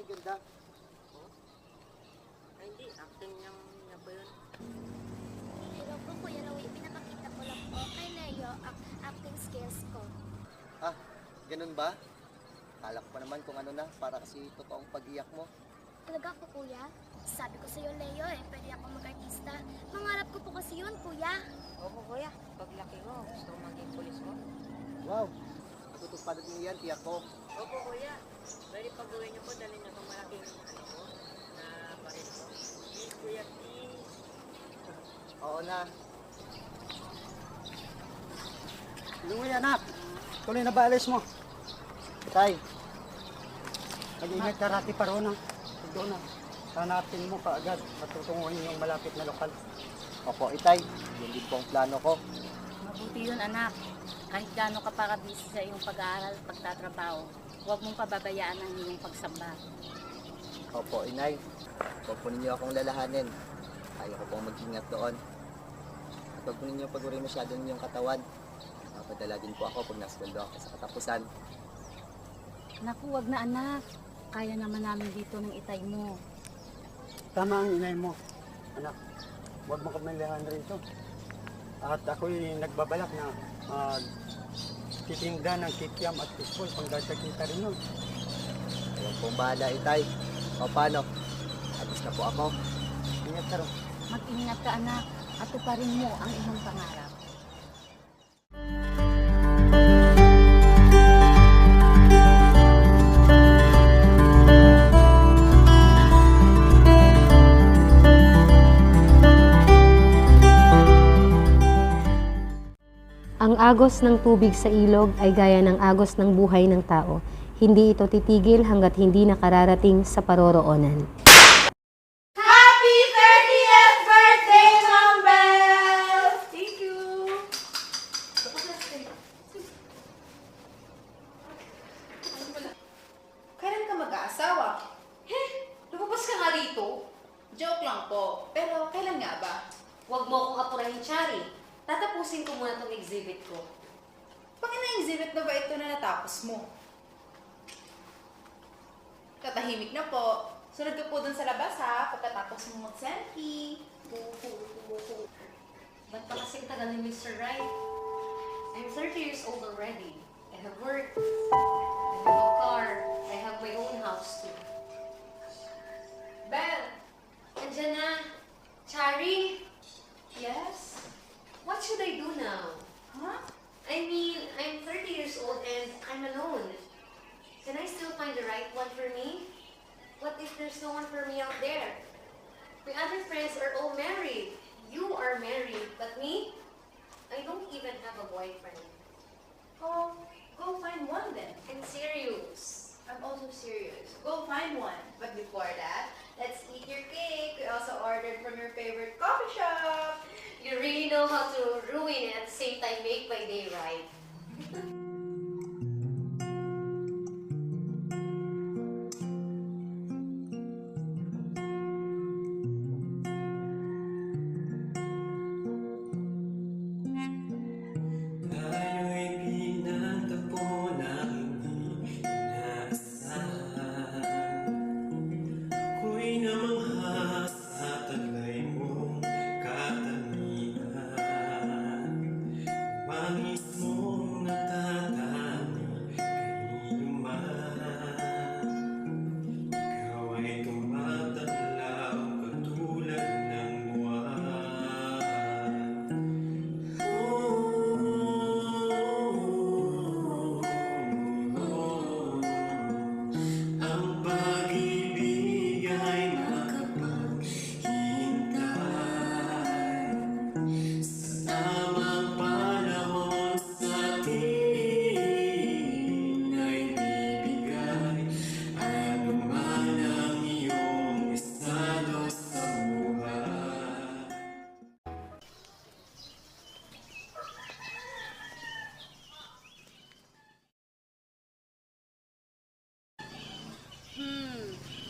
Ay, ganda. Oh? Ay, hindi. Acting niya ba yun? Hello po, Kuya Rawi. Pinapakita ko lang po kay Leo ang acting skills ko. Ah, ganun ba? Kala ko pa naman kung ano na, para kasi totoong pag-iyak mo. Talaga po, Kuya? Sabi ko sa'yo, Leo, pwede ako mag-artista. Mangarap ko po kasi yun, Kuya. Opo, kuya. Paglaki mo, gusto ko maging pulis mo. Wow, matutupad mo yan, tiyak ko. Opo, kuya. Pwede pag-uwi niyo po, dali niyo itong malaking ko na baril ko. Please, kuya, please. Oo na. Luwi anak, tuloy na ba alis mo? Tay, mag-ingat ka rati pa ron. Doon na. Hanapin mo kaagad at tutunguhin yung malapit na lokal. Opo, itay. Yun din po ang plano ko. Mabuti yun, anak. Kahit gaano ka para busy sa iyong pag-aaral, pagtatrabaho, huwag mong pababayaan ang iyong pagsamba. Opo, inay. Huwag po ninyo akong lalahanin. Ayaw ko pong mag-ingat doon. At huwag po ninyo pag-uri masyado ninyong katawan. Mapadala din po ako pag nasweldo ako sa katapusan. Naku, wag na anak. Kaya naman namin dito ng itay mo. Tama ang inay mo, anak. Huwag mo kami lihan rito. At ako'y nagbabalak na titinda ng kikiam at fishball pang kita rin nun. Huwag pong bahala, itay. O paano? Alis na po ako. Ingat ka rin. Mag-ingat ka, anak. At tuparin mo ang iyong pangarap. Ang agos ng tubig sa ilog ay gaya ng agos ng buhay ng tao. Hindi ito titigil hanggat hindi nakararating sa paroroonan. Happy 30th birthday, Ma'am Belle! Thank you! Kailan ka mag-aasawa? Lumabas ka nga rito. Joke lang po. Pero kailan nga ba? Huwag mo akong apurahin, Chari. Tatapusin ko muna itong exhibit ko. Pangina-exhibit na ba ito na natapos mo? Katahimik na po. Sunod ka po dun sa labas ha, pagkatapos mo mag-selfie. Ba't pa kasi tagal ni Mr. Right? I'm 30 years old already. I have work. I have a car. I have my own house too. Belle! Andiyan na. Chari! Yes? What should I do now? Huh? I mean, I'm 30 years old and I'm alone. Can I still find the right one for me? What if there's no one for me out there? My other friends are all married. You are married, but me? I don't even have a boyfriend. Oh, go find one then. I'm serious. I'm also serious. Go find one. But before that, let's eat your cake. We also ordered from your favorite coffee shop. You really know how to ruin it at the same time make my day right. Tayo'y pinagtagpo ng hindi inaasahan. Ako'y namangha sa taglay mong katangian. Mangis mong nagtatani kanino man. Ikaw ay tumataglaw katulad ng buwan. Ang pag-ibig ay nakapaghintay sa tamang panahon sa atin ay bibigay ano man ang iyong estado sa buhay.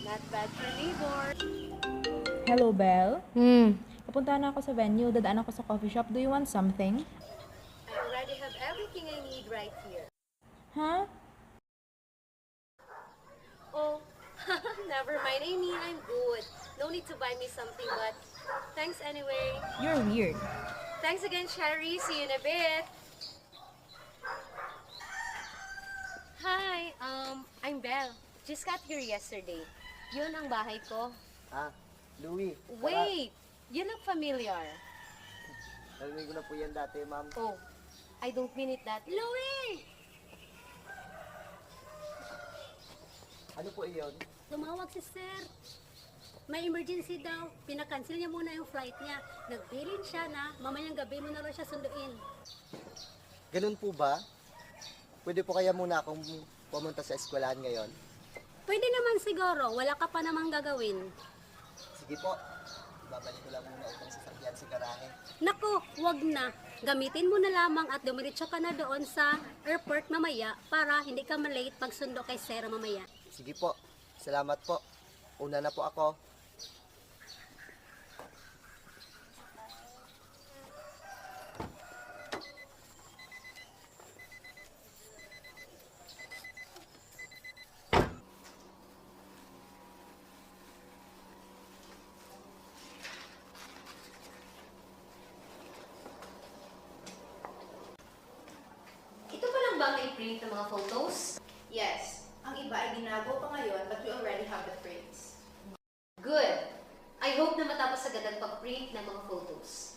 Not bad for neighbor. Hello, Belle. Hmm, Papunta na ako sa venue. Dadaan ako sa coffee shop. Do you want something? I already have everything I need right here. Huh? Oh, Never mind. I mean, I'm good. No need to buy me something, but thanks anyway. You're weird. Thanks again, Sherry. See you in a bit. Hi, I'm Belle. Just got here yesterday. Yun ang bahay ko. Ah, Louie. Wait! You look familiar. Narinig ko na po yan dati, ma'am. Oh, I don't mean it that. Louie! Ano po iyon? Tumawag si sir. May emergency daw. Pinakancel niya muna yung flight niya. Nagbilin siya na mamayang gabi mo na raw siya sunduin. Ganun po ba? Pwede po kaya muna akong pumunta sa eskwelahan ngayon? Pwede naman siguro. Wala ka pa namang gagawin. Sige po. Babalik ko lang muna itong sasakyan sa garahe. Naku, wag na. Gamitin mo na lamang at dumiretso ka na doon sa airport mamaya para hindi ka malate pagsundo kay Sarah mamaya. Sige po. Salamat po. Una na po ako. Ito pa lang ba may print ng mga photos? Yes. Ang iba ay ginago pa ngayon, but we already have the prints. Good. I hope na matapos agad ang pag-print ng mga photos.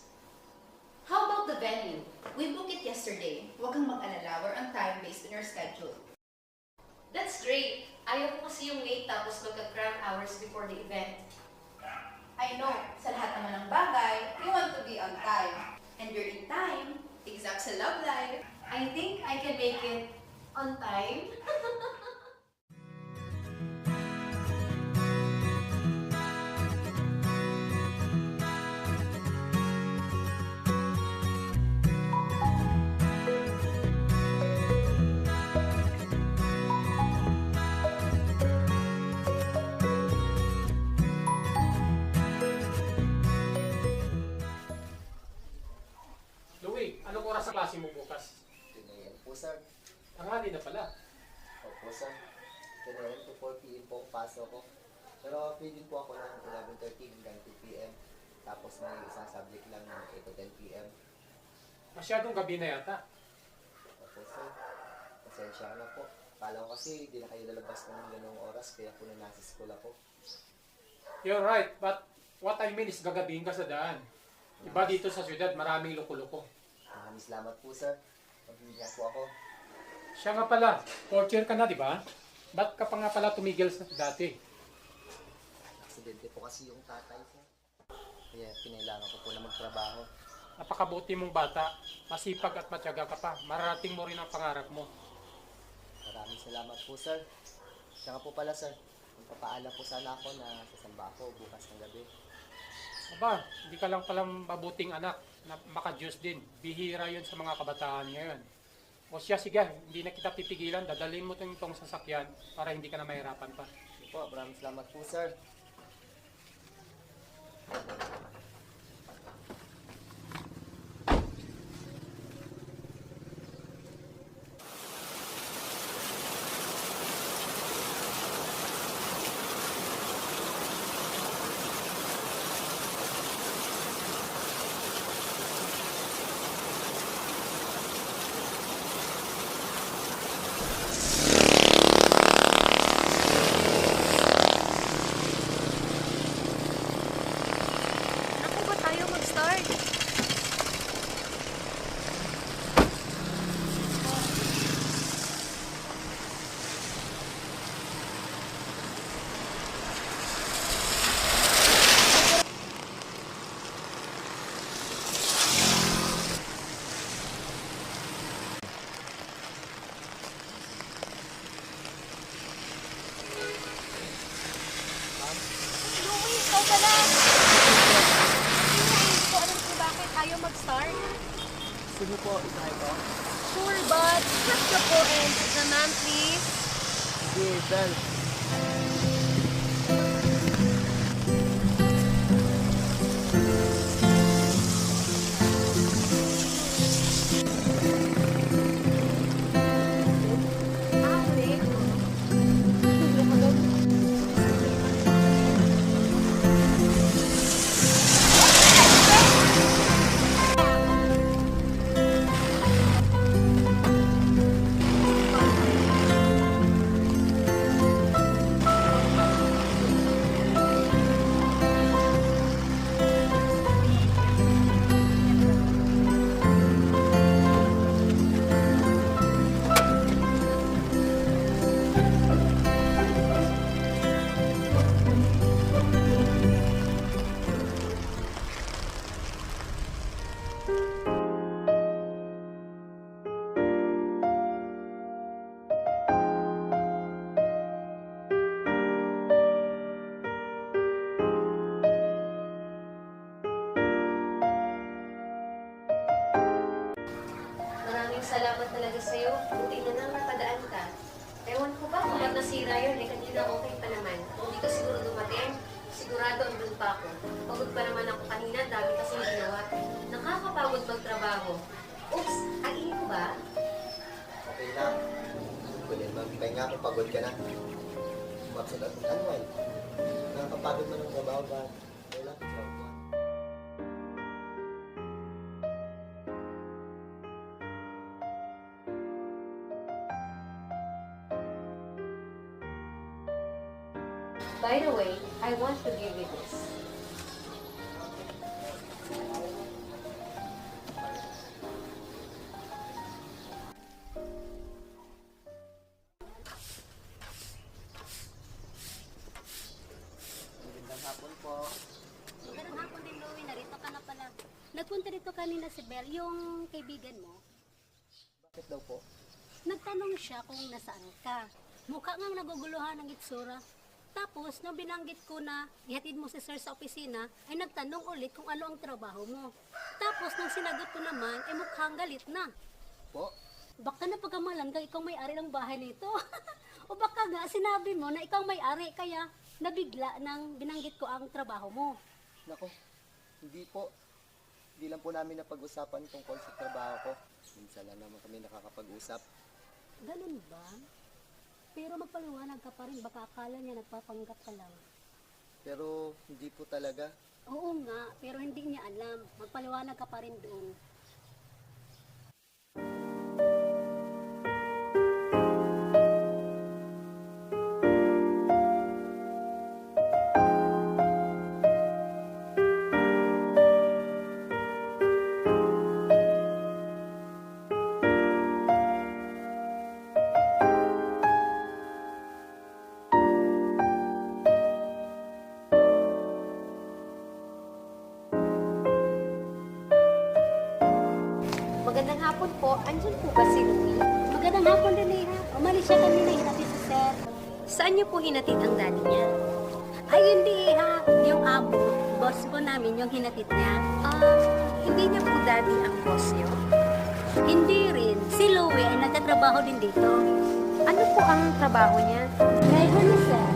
How about the venue? We booked it yesterday. Huwag kang mag-alala. We're on time based on your schedule. That's great. Ayaw ko kasi yung late tapos magka-cram hours before the event. I know, sa lahat naman ng bagay, you want to be on time. And you're in time, exact sa love life. I think I can make it on time. Louie, anong oras sa klase mo bukas? Tinayan po, sir. Tanghali na pala. Opo, sir. Tinayan po 4 p.m. po ang paso ko. Pero pwede po ako ng 11:30 hanggang 2 p.m. Tapos may isang subject lang ng 8 to 10 p.m. Masyadong gabi na yata. Opo, sir. Pasensya na po. Kala ko kasi hindi na kayo lalabas ng ganung oras kaya po na nasa school ako. You're right, but what I mean is gagabihin ka sa daan. Iba dito sa syudad, maraming loko-loko. Maraming salamat po, sir. Pag-ingat po ako. Siya nga pala, fourth year ka na, di ba? Ba't ka pa nga pala tumigil sa dati? Aksidente po kasi yung tatay, sir. Kaya kinailangan ko po na magtrabaho. Napakabuti mong bata, masipag at matyaga ka pa. Mararating mo rin ang pangarap mo. Maraming salamat po, sir. Siya nga po pala, sir. Magpapaalam po sana ako na sasamba ako bukas ng gabi. Aba, hindi ka lang palang mabuting anak na maka-Diyos din. Bihira yun sa mga kabataan ngayon. O siya, sige, hindi na kita pipigilan. Dadalhin mo itong sasakyan para hindi ka na mahirapan pa. Sige po, maraming salamat po, sir. Ako ba tayo mag-start? Louie, ikaw ka lang! Hindi ko alam kung bakit tayo mag-start. Gusto niyo po, isahay ko? Sure, but check the po and the man, please. Sige, sir. talaga sa'yo. Buti na lang napadaan ka. Ewan ko ba kung ba't nasira yun? Kanina okay pa naman. Kung di ka siguro dumating, sigurado andun pa ako. Pagod pa naman ako kanina, dami kasing ginawa. Nakakapagod magtrabaho. Oops, agiin ko ba? Okay lang. Kunin mo, pahinga kung pagod ka na. Umabsent at mag-unwind. Nakakapagod man ang trabaho ba? Okay lang, trabaho mo. By the way, I want to give you this. Magandang hapon po. Magandang hapon din, Louie. Narito ka na pala. Nagpunta dito kanina si Belle, yung kaibigan mo. Bakit daw po? Nagtanong siya kung nasaan ka. Mukha ngang naguguluhan ng itsura. Tapos, nung binanggit ko na ihatid mo si sir sa opisina, ay nagtanong ulit kung ano ang trabaho mo. Tapos, nung sinagot ko naman, ay mukhang galit na. Po? Baka napagkamalan ka ikaw may-ari ng bahay nito. O baka nga sinabi mo na ikaw may-ari, kaya nabigla nang binanggit ko ang trabaho mo. Nako, hindi po. Hindi lang po namin napag-usapan tungkol sa trabaho ko. Minsan lang naman kami nakakapag-usap. Ganun ba? Pero magpaliwanag ka pa rin, baka akala niya nagpapanggap ka lang. Pero hindi po talaga. Oo nga, pero hindi niya alam. Magpaliwanag ka pa rin doon. Magandang hapon po. Andyan po ba si Louie? Magandang hapon din, Leha. Umalis siya kanina, hinatid sa sir. Saan niyo po hinatid ang daddy niya? Ay, hindi ha. Yung amo, boss ko namin, yung hinatid niya. Hindi niya po daddy ang boss niyo? Hindi rin. Si Louie ay nagtatrabaho din dito. Ano po ang trabaho niya? Driver ni sir.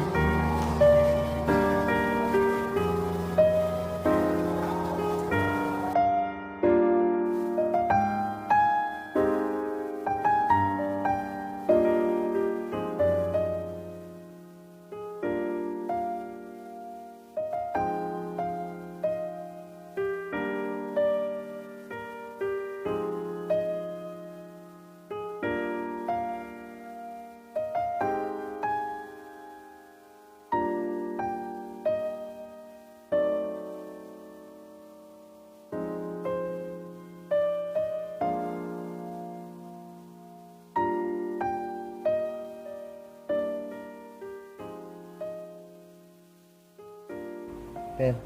Pero,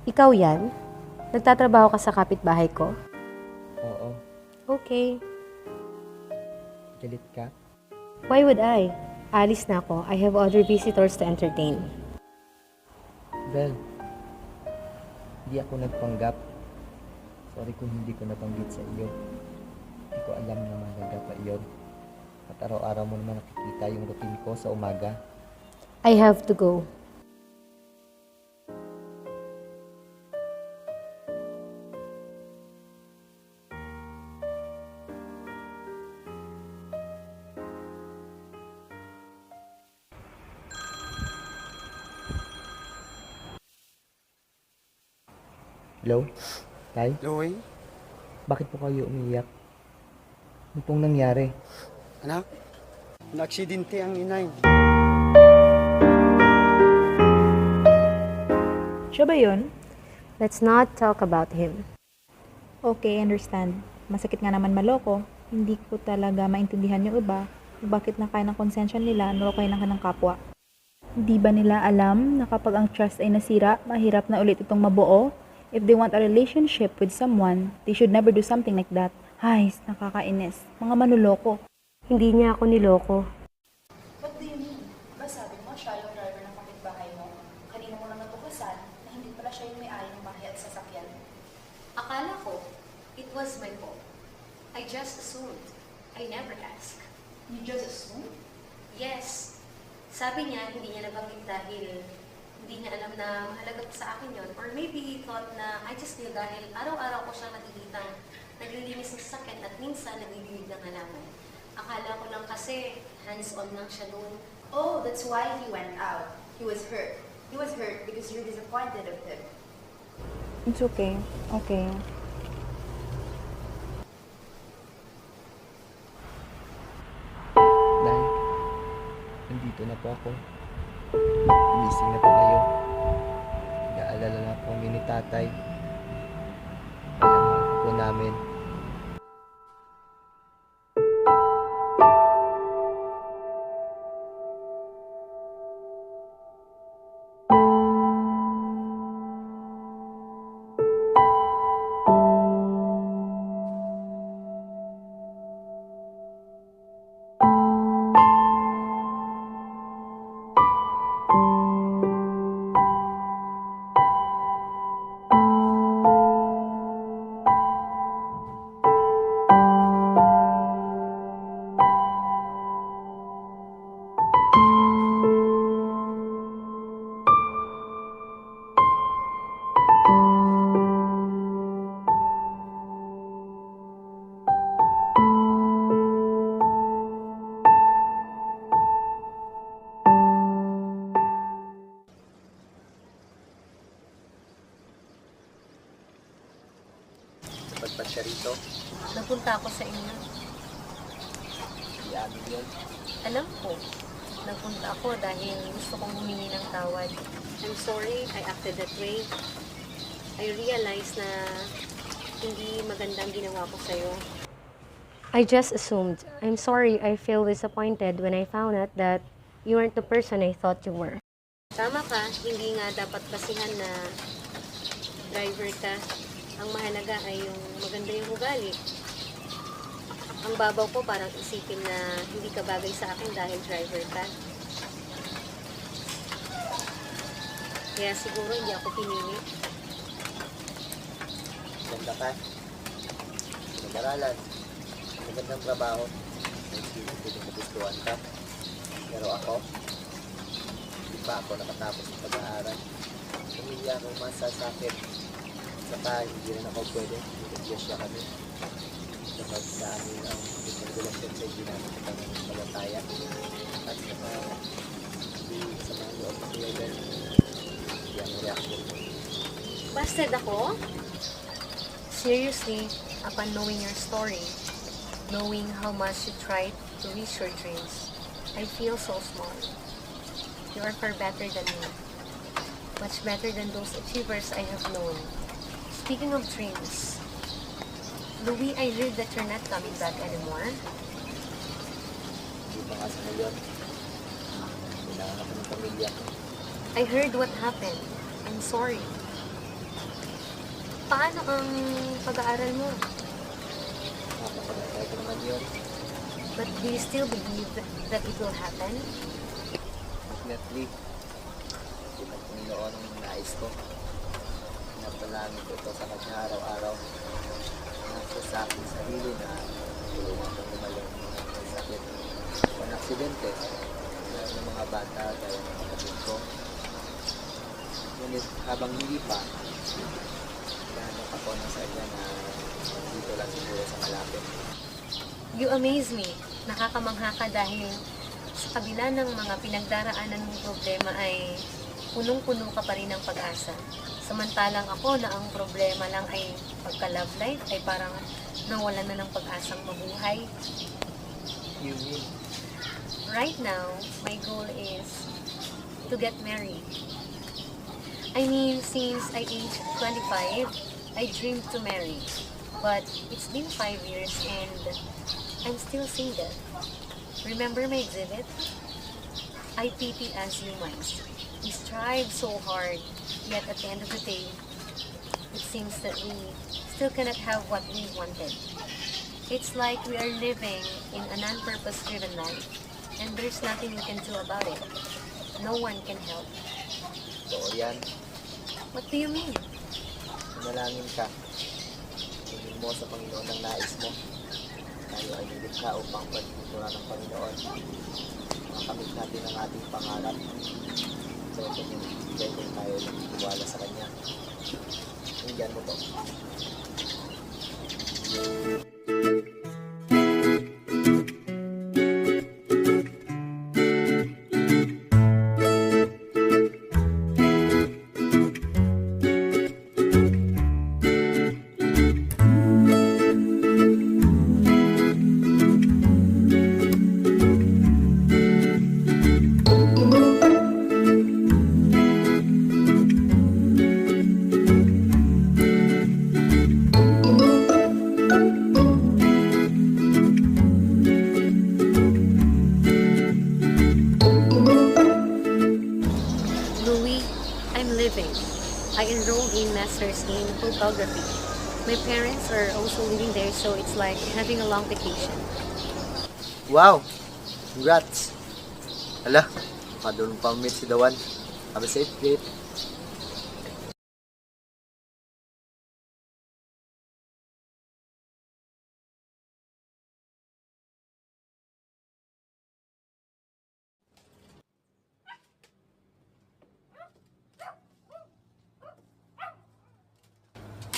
Ikaw yan? Nagtatrabaho ka sa kapitbahay ko? oo. Okay. Galit ka? Why would I? Alis na ako. I have other visitors to entertain. Well, hindi ako nagpanggap. Sorry kung hindi ko nabanggit sa iyo. Hindi ko alam na mahalaga pa iyon. At araw-araw mo naman nakikita yung routine ko sa umaga. I have to go. Hello? Tay? Louie, Bakit po kayo umiiyak? Ano pong nangyari? anak, naaksidente ang inay. Siya ba yun? Let's not talk about him. Okay, understand. Masakit nga naman maloko. Hindi ko talaga maintindihan yung iba. Bakit na kaya ng konsensya nila, nalokay na ka ng kapwa. Hindi ba nila alam na kapag ang trust ay nasira, mahirap na ulit itong mabuo? If they want a relationship with someone, they should never do something like that. Ay, nakakainis. Mga manuloko. Hindi niya ako niloko. What do you mean? Ba sabi mo siya yung driver ng kapitbahay mo? Kanina mo lang natuklasan na hindi pala siya yung may-ari ng bahay at sasakyan. Akala ko, it was my fault. I just assumed. I never ask. You just assume? Yes. Sabi niya, hindi niya nabanggit dahil hindi niya alam na mahalaga pa sa akin yon. Or maybe he thought na I just knew dahil araw-araw ko siya nakikitang naglilinis ng sasakyan at minsan naglilinig ng halaman. Akala ko lang kasi hands-on lang siya noon. Oh, that's why he went out. He was hurt. He was hurt because you're disappointed of him. It's okay. Okay. Nay, nandito na po ako. Gising na po kayo. Naalala na po kami ni tatay. Alam po namin. Pagpat siya rito, Napunta ako sa inyo. di amin yun. Alam ko, nagpunta ako dahil gusto kong humingi ng tawad. I'm sorry I acted that way. I realized na hindi magandang ginawa ko sa'yo. I just assumed. I'm sorry I feel disappointed when I found out that you weren't the person I thought you were. Tama ka, hindi nga dapat kasihan na driver ka. Ang mahalaga ay yung maganda yung ugali. Ang babaw ko parang isipin na hindi ka bagay sa akin dahil driver ka. Kaya siguro hindi ako pinili. Ganda ka. Nag-aralan. Magandang trabaho. May pwedeng magustuhan ka. Pero ako, hindi pa ako nakatapos ng pag-aaral. Pumili ako masasakit. Saka hindi rin ako pwede. Nag-adjust siya kami. Kapag sa amin ang regulasyon sa ginamit ng pananampalataya. At saka hindi sa mga loob na kuyagan. Hindi ang reaction mo. Busted ako? Seriously, upon knowing your story, knowing how much you tried to reach your dreams, I feel so small. You are far better than me. Much better than those achievers I have known. Speaking of dreams, Louis, I heard that you're not coming back anymore. Hindi pa nga sa ngayon. Kailangan ako ng pamilya. I heard what happened. I'm sorry. Paano ang pag-aaral mo? Napapagantay ko naman yun. But do you still believe that it will happen? Definitely. Hindi ng Panginoon ang nais ko. Napalangin ko ito sa kanya araw-araw. Nasa sa aking sarili na tulungan kong lumalang ng sakit. Kung aksidente, meron ng mga bata gaya ng kapatid ko. Ngunit habang hindi pa, nahanap ako ng sa kanya na dito lang siguro sa malapit. You amaze me. Nakakamangha ka dahil sa kabila ng mga pinagdaraanan mong problema ay punong-puno ka pa rin ng pag-asa. Samantalang ako na ang problema lang ay pagka-love life ay parang nawalan na ng pag-asang mabuhay. You mean? Right now, my goal is to get married. I mean, since I aged 25, I dreamed to marry. But it's been 5 years and I'm still single. Remember my exhibit? I pity us humans. We strive so hard, yet at the end of the day, it seems that we still cannot have what we wanted. It's like we are living in a non-purpose-driven life, and there's nothing we can do about it. No one can help. Oo yan. What do you mean? Manalangin ka. Tingin mo sa Panginoon ang nais mo. tayo ay nilikha upang pagtutunan ng Panginoon. Makamit natin ang ating pangarap. So, kanyang ibigay kung tayo lang tiwala sa Kanya. Tingnan mo to. Louis, I'm living. I enrolled in Masters in Photography. My parents are also living there, so it's like having a long vacation. Wow! Congrats! Hala, makadulong pang meet si Dawan. Have a safe trip.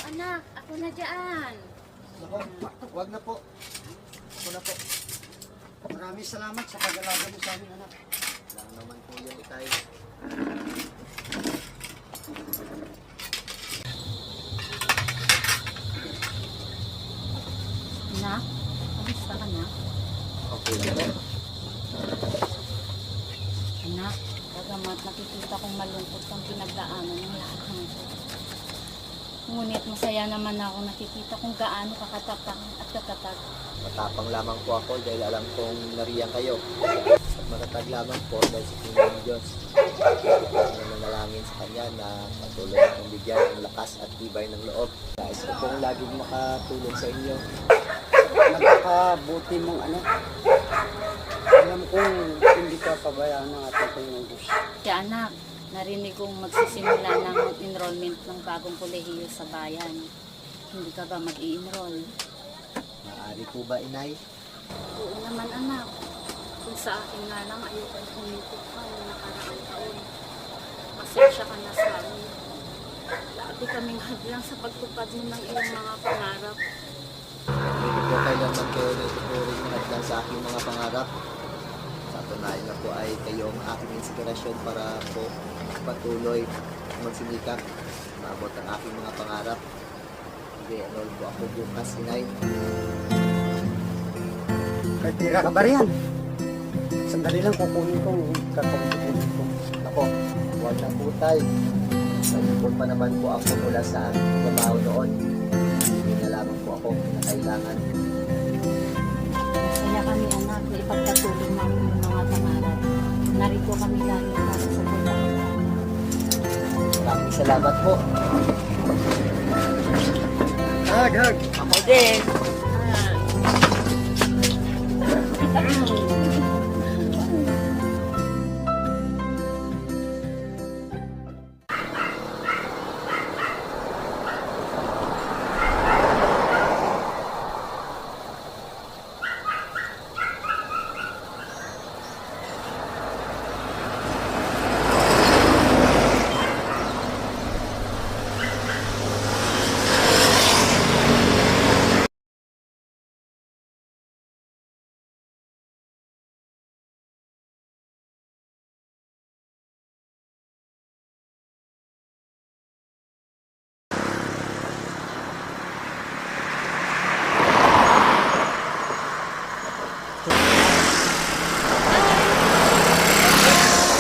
Anak, ako na dyan. Wag na po. Ako na po. Maraming salamat sa pag-alaga mo sa amin, anak. Lang naman po yan itay. Anak, kamusta ka na? Okay na po. Anak, bagamat nakikita kong malungkot ang pinagdaanan ng lahat ng ito. Ngunit masaya naman ako nakikita kung gaano kakatapang at katatag. Matapang lamang po ako dahil alam kong nariyan kayo. At matatag lamang po dahil sa Panginoon ng Diyos. Nanalangin sa Kanya na patuloy akong bigyan ng lakas at tibay ng loob. Nais ko pong laging makatulong sa inyo. Nagkakabuti mong anak. Alam kong hindi ka pabayaan ng ating Panginoon Diyos. Kaya anak, narinig kong magsisimula ng enrollment ng bagong kolehiyo sa bayan. Hindi ka ba mag-i-enroll? Maaari po ba, Inay? Oo naman anak. Kung sa akin nga lang ayoko na huminto ka ng nakaraang taon. Pasensya ka na sa amin. Lagi kaming hadlang sa pagtupad mo ng iyong mga pangarap. Hindi po kailanman kayo na ituturing na hadlang sa aking mga pangarap. Sa tunay na po ay kayo ang aking inspirasyon para po patuloy magsinikap. Maabot ang aking mga pangarap. Mag-enroll po ako bukas, Inay. Kay tira ka ba riyan? Sandali lang kukunin ko yung kakaunin ko. Ako, huwag na po tayo. Nalipot pa naman po ako mula sa aking trabaho noon. Hindi na lamang po ako na kailangan. Masaya kami anak na ipagpatuloy namin yung mga pangarap. Narito kami lagi para sa tulong. Maraming salamat po. Hag, hag! Ako din.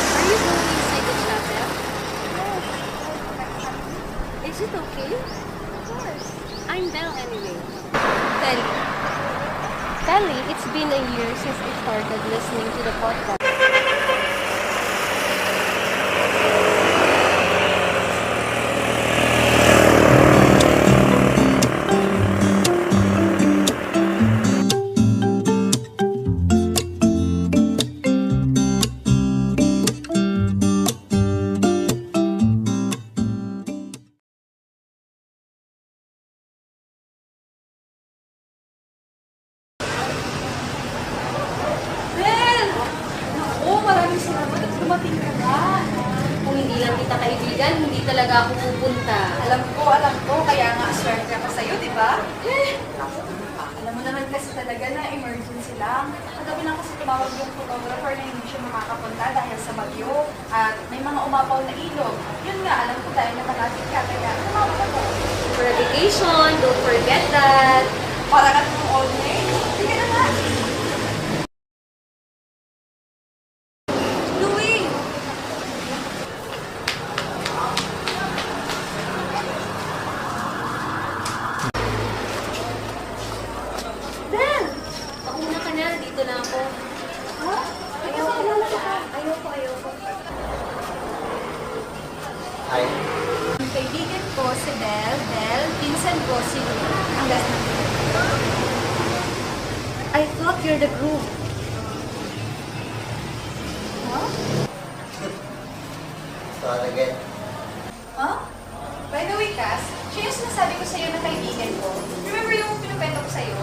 Are you going inside the chapel? Is it okay? Of course. I'm Belle anyway. Telly. Telly, it's been a year since I started listening to the podcast. dyan, hindi talaga ako pupunta. Alam ko. Kaya nga, swerte ako sa'yo, di ba? Alam mo naman kasi talaga na emergency lang. Kagabi lang kasi tumawag yung photographer na hindi siya makakapunta dahil sa bagyo. At may mga umapaw na ilog. Yun nga, alam ko tayo na malapit ka. Kaya tumawag ako. For a vacation, don't forget that. Para ka ng old maid. Sige na nga. Louie! Bel! Pauna ka na, dito na ako. Ha? Ayoko. Hi. Ang kaibigan ko si Bel, pinsan ko si Louie. Ang best na. I thought you're the groom. Huh? Start again. Huh? By the way, Cass, siya yung sinasabi ko sa'yo na kaibigan ko. Remember yung pinupento ko sa'yo?